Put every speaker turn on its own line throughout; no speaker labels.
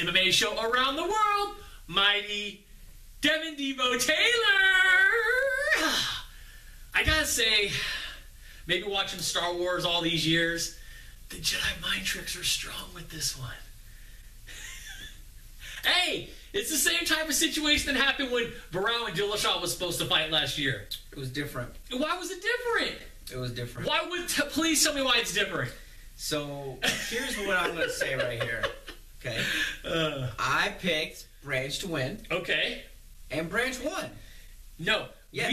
MMA show around the world, mighty Devin Devo Taylor. I gotta say, maybe watching Star Wars all these years, the Jedi mind tricks are strong with this one. Hey, it's the same type of situation that happened when Barao and Dillashaw was supposed to fight last year.
It was different.
Why was it different?
It was different.
Why would please tell me why it's different?
So here's what I'm going to say right here. Okay. I picked Branch to win.
Okay.
And Branch won.
No.
Yeah.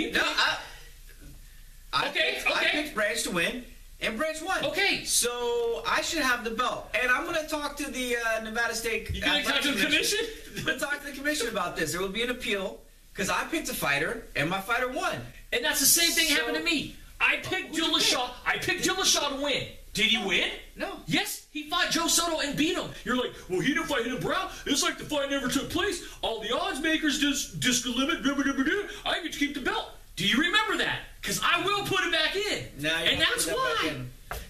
I picked Branch to win, and Branch won.
Okay.
So I should have the belt. And I'm going to talk to the Nevada State...
You going to talk to the commission?
I'm going to talk to the commission about this. There will be an appeal, because I picked a fighter, and my fighter won.
And that's the same thing happened to me. I picked Dillashaw. I picked Dillashaw to win. Did he win?
No.
Yes, he fought Joe Soto and beat him. You're like, well, he didn't fight him, Brown. It's like the fight never took place. All the odds makers just limit. I get to keep the belt. Do you remember that? Because I will put it back in. And that's why.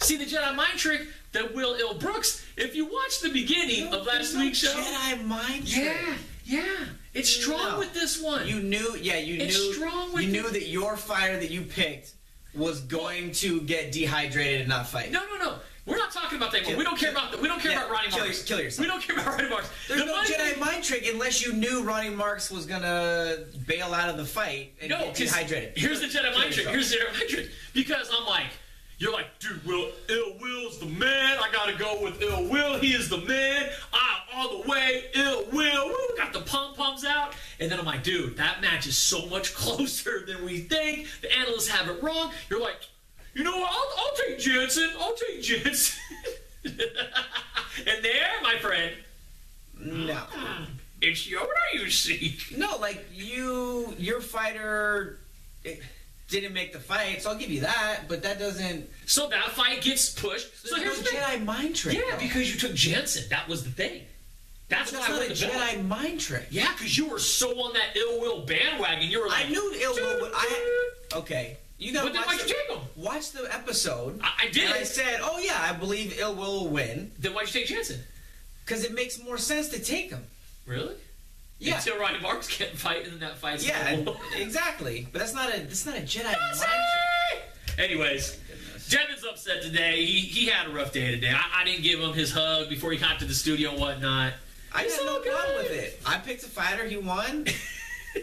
See, the Jedi mind trick that Will Ill Brooks, if you watch the beginning of last week's show.
Jedi mind trick.
Yeah. It's strong with this one.
You knew,
it's strong with
you knew that your fighter that you picked was going to get dehydrated and not fight.
No. We're not talking about that one. We don't care about that. We don't care about Ronnie Marks.
Kill yourself.
We don't care about Ronnie Marks.
There's no Jedi mind trick unless you knew Ronnie Marks was gonna bail out of the fight and get dehydrated.
Here's the Jedi mind trick. Here's the Jedi mind trick. Because I'm like, you're like, dude, Ill Will's the man. I gotta go with Ill Will. He is the man. All the way, Ill Will. Woo, got the pom-poms out. And then I'm like, dude, that match is so much closer than we think. The analysts have it wrong. You're like, you know what? I'll take Jensen. And there, my friend.
No.
It's Yoda you see.
No, like, your fighter... didn't make the fight, so I'll give you that, but that doesn't...
So that fight gets pushed. So here's the
Jedi mind trick.
Yeah, because you took Jensen. That was the thing. That's why I won the belt.
Jedi mind trick.
Yeah, because you were so on that Ill Will bandwagon. You were like...
I knew Ill Will would... Okay. You gotta
then why'd you take him?
Watch the episode.
I did.
And I said, oh yeah, I believe Ill Will win.
Then why'd you take Jensen?
Because it makes more sense to take him.
Really?
Yeah.
Until Ronnie Marks can't fight, and then that fight's...
Yeah, exactly. But that's not a Jedi mind trick.
Anyways, Devin's upset today. He had a rough day today. I didn't give him his hug before he got to the studio and whatnot.
I had no problem with it. I picked a fighter. He won.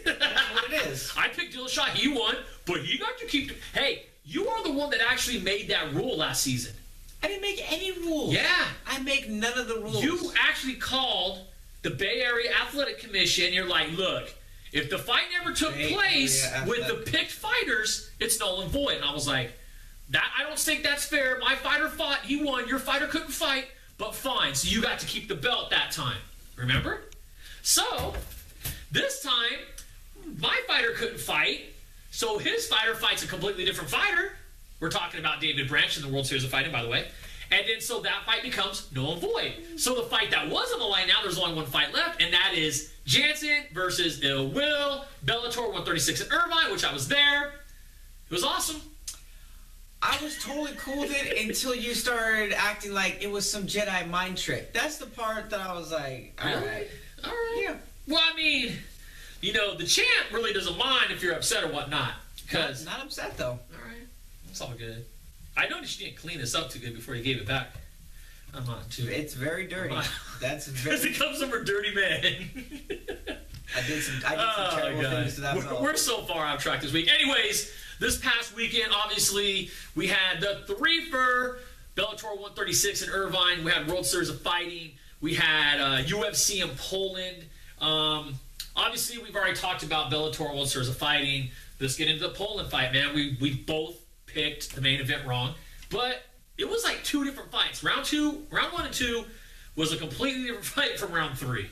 That's what it is.
I picked Dillashaw. He won, but he got to keep... Hey, you are the one that actually made that rule last season.
I didn't make any rules.
Yeah.
I make none of the rules.
You actually called the Bay Area Athletic Commission. You're like, look, if the fight never took place with the picked fighters, it's null and void. And I was like, I don't think that's fair. My fighter fought. He won. Your fighter couldn't fight, but fine. So you got to keep the belt that time. Remember? So, this time, my fighter couldn't fight, so his fighter fights a completely different fighter. We're talking about David Branch in the World Series of Fighting, by the way. And then so that fight becomes null and void. So the fight that was on the line now, there's only one fight left, and that is Jansen versus Ill Will, Bellator 136 in Irvine, which I was there. It was awesome.
I was totally cool with it until you started acting like it was some Jedi mind trick. That's the part that I was like, all right.
Yeah. Well, I mean, you know, the champ really doesn't mind if you're upset or whatnot.
Not upset, though.
All right. It's all good. I noticed you didn't clean this up too good before you gave it back. I'm not too.
It's very dirty. That's very...
Because it comes from a dirty man.
I did some terrible things to that belt.
We're so far off track this week. Anyways, this past weekend, obviously, we had the three-fer Bellator 136 in Irvine. We had World Series of Fighting. We had UFC in Poland. Obviously, we've already talked about Bellator World Series of Fighting. Let's get into the Poland fight, man. We both picked the main event wrong. But it was like two different fights. Round 1 and 2 was a completely different fight from round 3.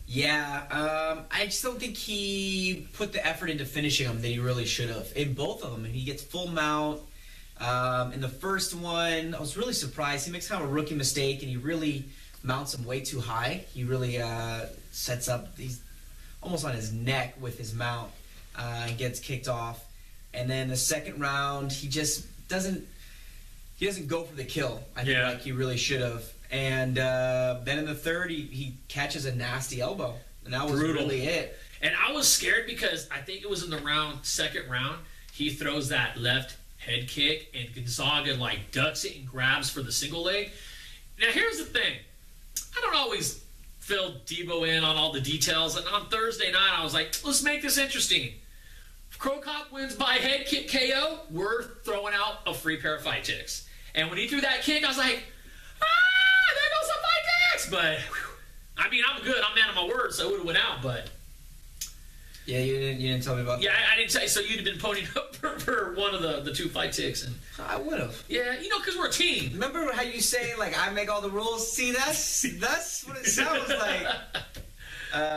Yeah, I just don't think he put the effort into finishing him that he really should have. In both of them, he gets full mount. In the first one, I was really surprised. He makes kind of a rookie mistake, and he really mounts him way too high. He really sets up, he's almost on his neck with his mount, and gets kicked off. And then the second round, he just doesn't go for the kill. I think like he really should have. And then in the third, he catches a nasty elbow, and that was really it.
And I was scared because I think it was in the second round, he throws that left head kick, and Gonzaga like ducks it and grabs for the single leg. Now here's the thing, I don't always fill Debo in on all the details, and on Thursday night I was like, let's make this interesting. If Crow Cop wins by head kick KO, we're throwing out a free pair of fight ticks. And when he threw that kick, I was like, there goes some fight ticks. But I mean, I'm good, I'm man of my word, so it would have went out. But
yeah, you didn't tell me about that.
Yeah, I didn't tell you. So you'd have been ponying up for one of the 2 fight ticks, and
I would have.
Yeah, because we're a team.
Remember how you say like I make all the rules? See, that's what it sounds like.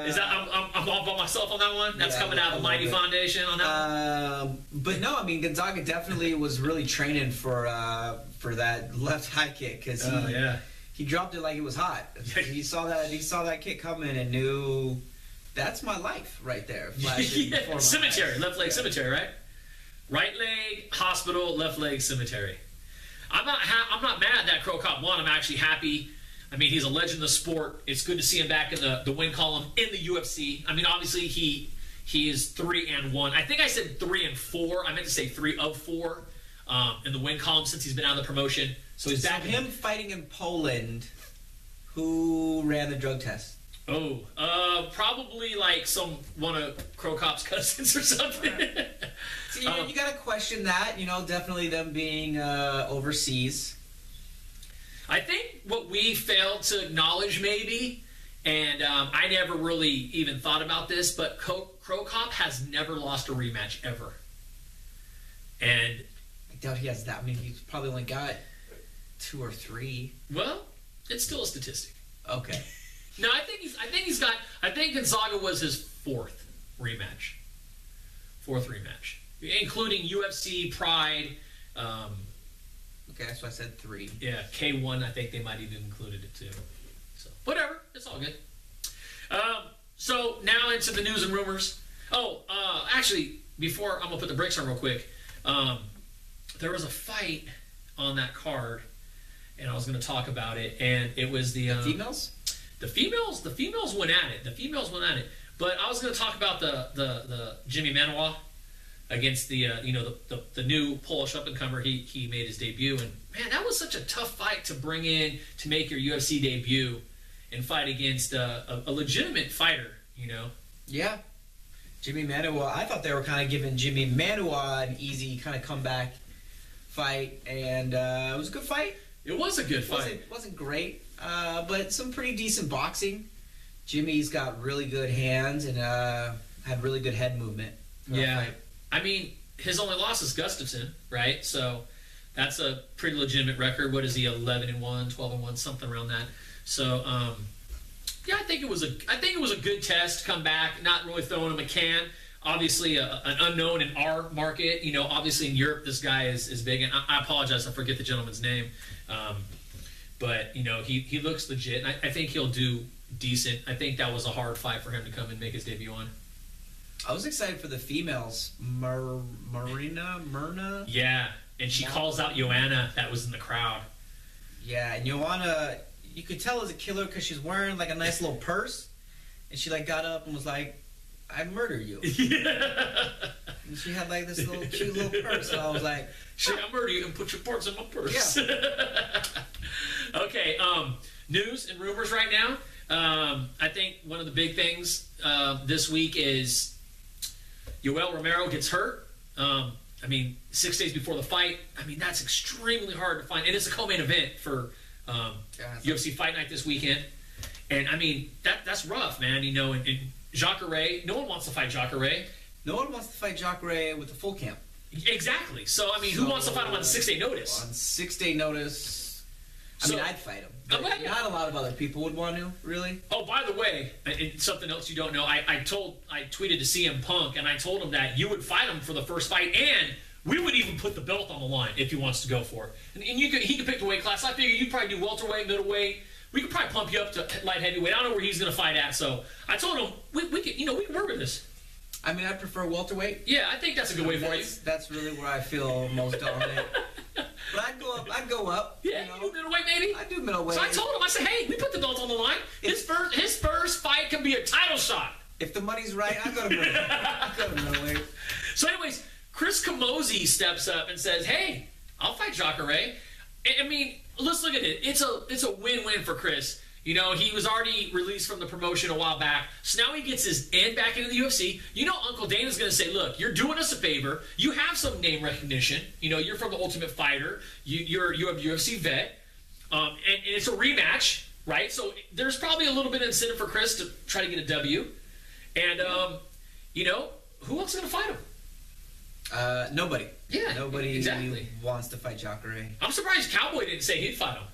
Is that I'm all by myself on that one? That's coming out of the Mighty Foundation on that one?
But no, I mean Gonzaga definitely was really training for that left high kick because he dropped it like it was hot. He saw that kick coming and knew. That's my life right there.
Cemetery, left leg cemetery, right? Right leg, hospital, left leg cemetery. I'm not mad that Crow Cop won. I'm actually happy. I mean, he's a legend of the sport. It's good to see him back in the win column in the UFC. I mean, obviously he is 3-1. I think I said 3-4. I meant to say 3 of 4 in the win column since he's been out of the promotion. So he's back.
Him fighting in Poland. Who ran the drug test?
Oh, probably like one of Crow Cop's cousins or something.
So you got to question that, definitely them being overseas.
I think what we failed to acknowledge maybe, and I never really even thought about this, but Crow Cop has never lost a rematch ever. And
I doubt he has that. I mean, he's probably only got 2 or 3.
Well, it's still a statistic.
Okay.
No, I think Gonzaga was his 4th rematch. 4th rematch. Including UFC, Pride.
Okay, so I said 3.
Yeah, K1, I think they might even included it too. So, whatever. It's all good. So, now into the news and rumors. Oh, actually, before I'm going to put the brakes on real quick. There was a fight on that card, and I was going to talk about it, and it was the
females?
The females went at it. But I was going to talk about the Jimmy Manuwa against the new Polish up-and-comer. He made his debut, and man, that was such a tough fight to bring in to make your UFC debut and fight against a legitimate fighter.
Yeah, Jimmy Manuwa. I thought they were kind of giving Jimmy Manuwa an easy kind of comeback fight, and it was a good fight.
It was a good fight.
It wasn't great. But some pretty decent boxing. Jimmy's got really good hands and had really good head movement.
Yeah. I mean, his only loss is Gustafsson, right? So that's a pretty legitimate record. What is he, 11-1, 12-1, something around that. So, yeah, I think it was a good test. Come back, not really throwing him a can. Obviously, an unknown in our market. Obviously in Europe, this guy is big. And I apologize, I forget the gentleman's name. But, he looks legit, and I think he'll do decent. I think that was a hard fight for him to come and make his debut on.
I was excited for the females. Myrna?
Yeah, and she calls out Joanna that was in the crowd.
Yeah, and Joanna, you could tell is a killer because she's wearing, like, a nice little purse. And she, like, got up and was like, I'd murder you. Yeah. And she had, like, this little cute little purse. And I was like,
I'll murder you and put your parts in my purse. Yeah. Okay, news and rumors right now. I think one of the big things this week is Yoel Romero gets hurt. I mean, 6 days before the fight. I mean, that's extremely hard to find. And it's a co-main event for UFC Fight Night this weekend. And, I mean, that's rough, man. And Jacare, no one wants to fight Jacare.
No one wants to fight Jacare with a full camp.
Exactly. So, I mean, who wants to fight him on 6-day notice?
On 6-day notice... I mean, I'd fight him. But you're not allowed lot of other people would want to, really.
Oh, by the way, and something else you don't know, I tweeted to CM Punk, and I told him that you would fight him for the first fight, and we would even put the belt on the line if he wants to go for it. And he could pick the weight class. I figure you'd probably do welterweight, middleweight. We could probably pump you up to light heavyweight. I don't know where he's going to fight at, so I told him we can work with this.
I mean, I prefer welterweight.
Yeah, I think that's a good way for you.
That's really where I feel most dominant. But I'd go up.
Yeah, you do middleweight maybe?
I do middleweight.
So I told him, I said, hey, we put the belt on the line. His first fight can be a title shot.
If the money's right, I go to middleweight.
So anyways, Chris Camozzi steps up and says, hey, I'll fight Jacare. I mean, let's look at it. It's a win-win for Chris. You know, he was already released from the promotion a while back, so now he gets his end back into the UFC. You know, Uncle Dana's going to say, look, you're doing us a favor. You have some name recognition. You know, you're from the Ultimate Fighter. You have UFC vet. And it's a rematch, right? So there's probably a little bit of incentive for Chris to try to get a W. And, you know, who else is going to fight him?
Nobody.
Yeah,
nobody
exactly
wants to fight Jacare.
I'm surprised Cowboy didn't say he'd fight him.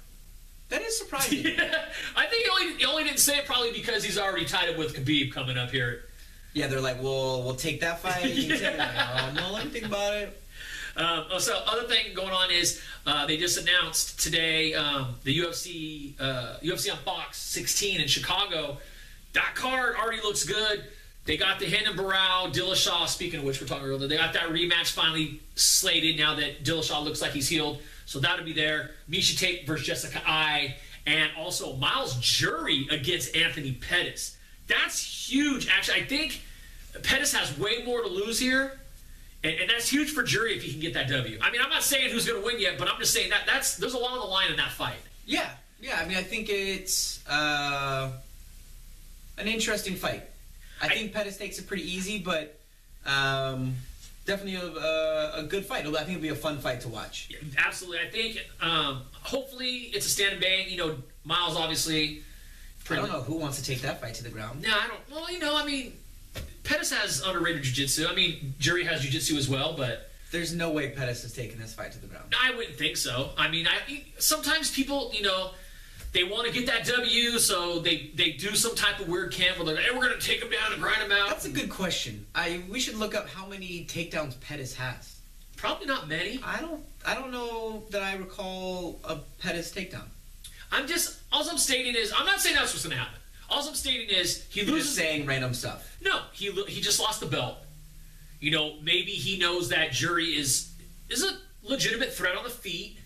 That is surprising.
Yeah, I think he only didn't say it probably because he's already tied up with Khabib coming up here.
Yeah, they're like, we'll take that fight. Yeah. No, let me think about it.
So other thing going on is they just announced today the UFC on Fox 16 in Chicago. That card already looks good. They got the Hendon Barao, Dillashaw, speaking of which we're talking earlier, they got that rematch finally slated now that Dillashaw looks like he's healed. So that'll be there. Miesha Tate versus Jessica Ai. And also Miles Jury against Anthony Pettis. That's huge. Actually, I think Pettis has way more to lose here. And that's huge for Jury if he can get that W. I mean, I'm not saying who's going to win yet, but I'm just saying there's a lot on the line in that fight.
Yeah. I mean, I think it's an interesting fight. I think Pettis takes it pretty easy, but definitely a good fight. I think it'll be a fun fight to watch.
Yeah, absolutely. I think hopefully it's a stand and bang. You know, Miles obviously.
I don't know who wants to take that fight to the ground.
No, I don't. Well, you know, I mean, Pettis has underrated jiu-jitsu. I mean, Jury has jiu-jitsu as well, but
there's no way Pettis is taking this fight to the ground.
I wouldn't think so. I mean, sometimes people, you know, they want to get that W, so they do some type of weird camp where they're like, hey, we're going to take them down and grind them out.
That's a good question. We should look up how many takedowns Pettis has.
Probably not many.
I don't know that I recall a Pettis takedown.
All I'm stating is, I'm not saying that's what's going to happen. All I'm stating is he loses.
Just saying random stuff.
No, he just lost the belt. You know, maybe he knows that Jury is a legitimate threat on the feet.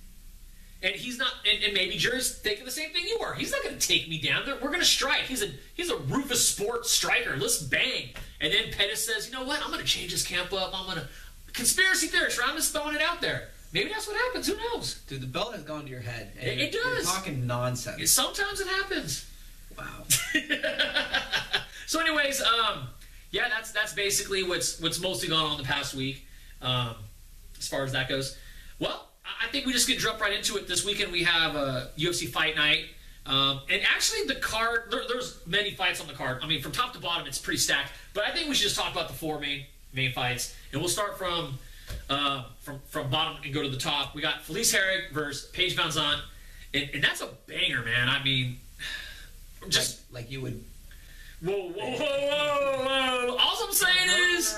And he's not, and maybe Jury's thinking the same thing you are. He's not going to take me down. We're going to strike. He's a Rufus Sports striker. Let's bang. And then Pettis says, you know what? I'm going to change his camp up. I'm going to conspiracy theorist. I'm just throwing it out there. Maybe that's what happens. Who knows?
Dude, the belt has gone to your head.
And it does.
You're talking nonsense.
Sometimes it happens.
Wow.
So, anyways, yeah, that's basically what's mostly gone on the past week, as far as that goes. Well, I think we just get jump right into it. This weekend we have UFC Fight Night. And actually the card, there's many fights on the card. I mean, from top to bottom, it's pretty stacked. But I think we should just talk about the four main fights. And we'll start from bottom and go to the top. We got Felice Herrig versus Paige Van Zandt. And that's a banger, man. I mean, just...
Like you would...
Whoa. All I'm saying is,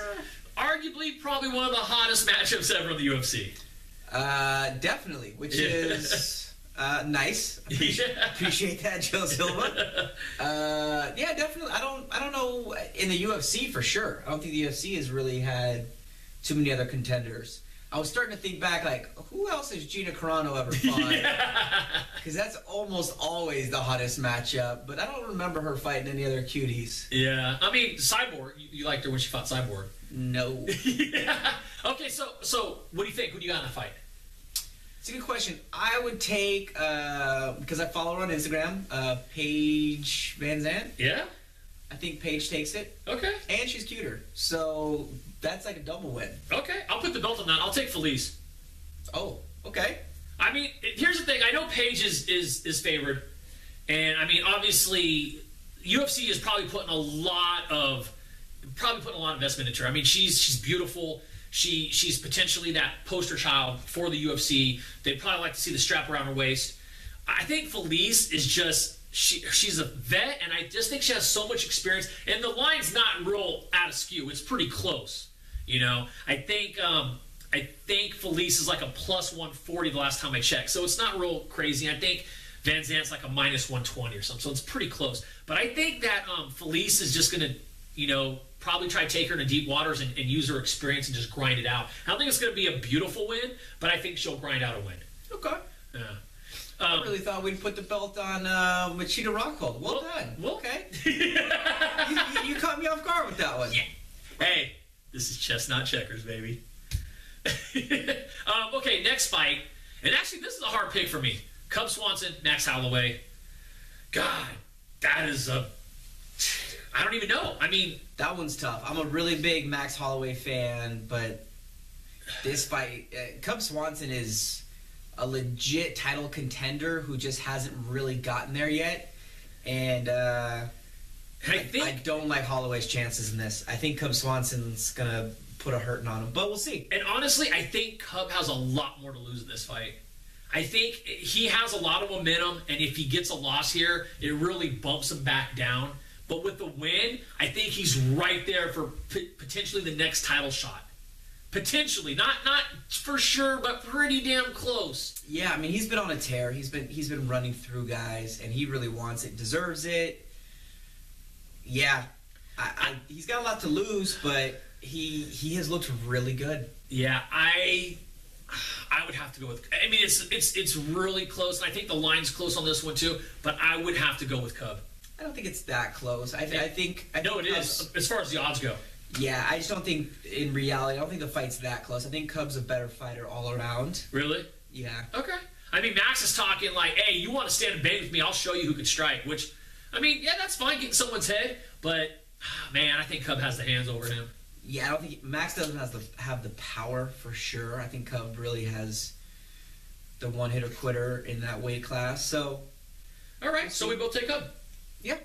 arguably, probably one of the hottest matchups ever in the UFC.
Definitely, which is nice. Appreciate that, Joe Silva. Yeah, definitely. I don't know in the UFC for sure. I don't think the UFC has really had too many other contenders. I was starting to think back, like, who else has Gina Carano ever fought? Because that's almost always the hottest matchup, but I don't remember her fighting any other cuties.
Yeah, I mean, Cyborg, you liked her when she fought Cyborg.
No.
Yeah. Okay, so what do you think? Who do you got in that fight?
It's a good question. I would take, because I follow her on Instagram, Paige Van Zandt.
Yeah?
I think Paige takes it.
Okay.
And she's cuter. So that's like a double win.
Okay. I'll put the belt on that. I'll take Felice.
Oh, okay.
I mean, here's the thing. I know Paige is favored. And, I mean, obviously, UFC is probably putting a lot of investment into her. I mean, she's beautiful. She's potentially that poster child for the UFC. They'd probably like to see the strap around her waist. I think Felice is just she's a vet, and I just think she has so much experience. And the line's not real out of skew; it's pretty close. You know, I think Felice is like a plus 140 the last time I checked, so it's not real crazy. I think Van Zant's like a minus 120 or something, so it's pretty close. But I think that Felice is just going to, you know, probably try to take her into deep waters and use her experience and just grind it out. I don't think it's going to be a beautiful win, but I think she'll grind out a win.
Okay.
Yeah.
I really thought we'd put the belt on Machida Rockhold. Well done.
Well,
okay. you caught me off guard with that one.
Yeah. Hey, this is chestnut checkers, baby. Okay, next fight. And actually, this is a hard pick for me. Cub Swanson, Max Holloway. God, that is a... I don't even know. I mean...
That one's tough. I'm a really big Max Holloway fan, but this fight... Cub Swanson is a legit title contender who just hasn't really gotten there yet. And I don't like Holloway's chances in this. I think Cub Swanson's going to put a hurting on him, but we'll see.
And honestly, I think Cub has a lot more to lose in this fight. I think he has a lot of momentum, and if he gets a loss here, it really bumps him back down. But with the win, I think he's right there for potentially the next title shot. Potentially, not for sure, but pretty damn close.
Yeah, I mean, he's been on a tear. He's been running through guys, and he really wants it, deserves it. Yeah, he's got a lot to lose, but he has looked really good.
Yeah, I would have to go with. I mean, it's really close, and I think the line's close on this one too. But I would have to go with Cub.
I don't think it's that close. I think
no, it is as far as the odds go.
Yeah, I just don't think, in reality, I don't think the fight's that close. I think Cub's a better fighter all around.
Really?
Yeah.
Okay. I mean, Max is talking like, hey, you want to stand and bang with me, I'll show you who can strike. Which, I mean, yeah, that's fine getting someone's head, but, man, I think Cub has the hands over him.
Yeah, I don't think Max doesn't have the power for sure. I think Cub really has the one-hitter quitter in that weight class. So,
all right, so we both take Cub.
Yeah.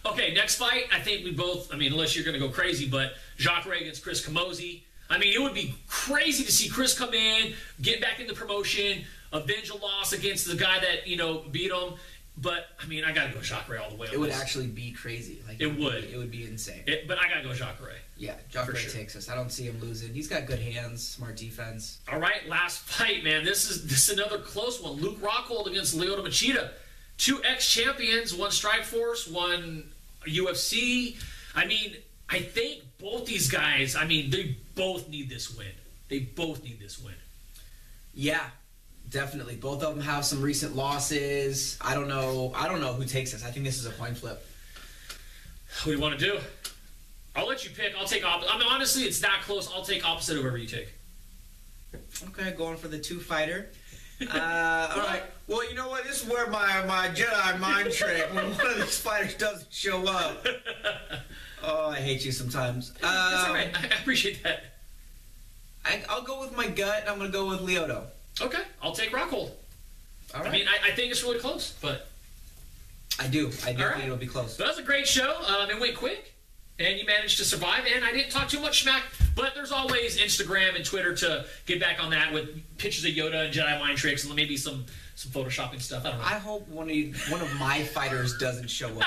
Okay, next fight, I think we both, I mean, unless you're going to go crazy, but Jacare against Chris Camozzi. I mean, it would be crazy to see Chris come in, get back in the promotion, avenge a loss against the guy that, you know, beat him. But, I mean, I got to go Jacare all the way.
It would actually be crazy. Like,
it would.
It would be insane.
But I got to go Jacare.
Yeah, Jacare takes us. I don't see him losing. He's got good hands, smart defense.
All right, last fight, man. This is another close one. Luke Rockhold against Lyoto Machida. 2 ex-champions, one Strikeforce, one UFC. I mean, I think both these guys, I mean, they both need this win. They both need this win.
Yeah, definitely. Both of them have some recent losses. I don't know who takes this. I think this is a coin flip.
What do you want to do? I'll let you pick. I'll take opposite. I mean, honestly, it's that close. I'll take opposite of whoever you take.
Okay, going for the 2-fighter. All right. Well, you know what? This is where my Jedi mind trick, when one of these fighters doesn't show up. Oh, I hate you sometimes.
That's all right. I appreciate that.
I'll go with my gut, and I'm going to go with Lyoto.
Okay. I'll take Rockhold. All right. I mean, I think it's really close, but...
I do think it'll be close.
But that was a great show. It went quick. And you managed to survive, and I didn't talk too much smack, but there's always Instagram and Twitter to get back on that with pictures of Yoda and Jedi mind tricks and maybe some photoshopping stuff. I don't know.
I hope one of my fighters doesn't show up.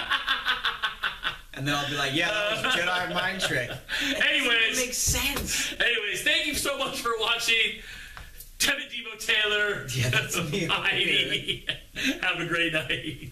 And then I'll be like, yeah, that was a Jedi mind trick.
Anyways.
It makes sense.
Anyways, thank you so much for watching. Devin Devo Taylor.
Yeah, that's me.
Have a great night.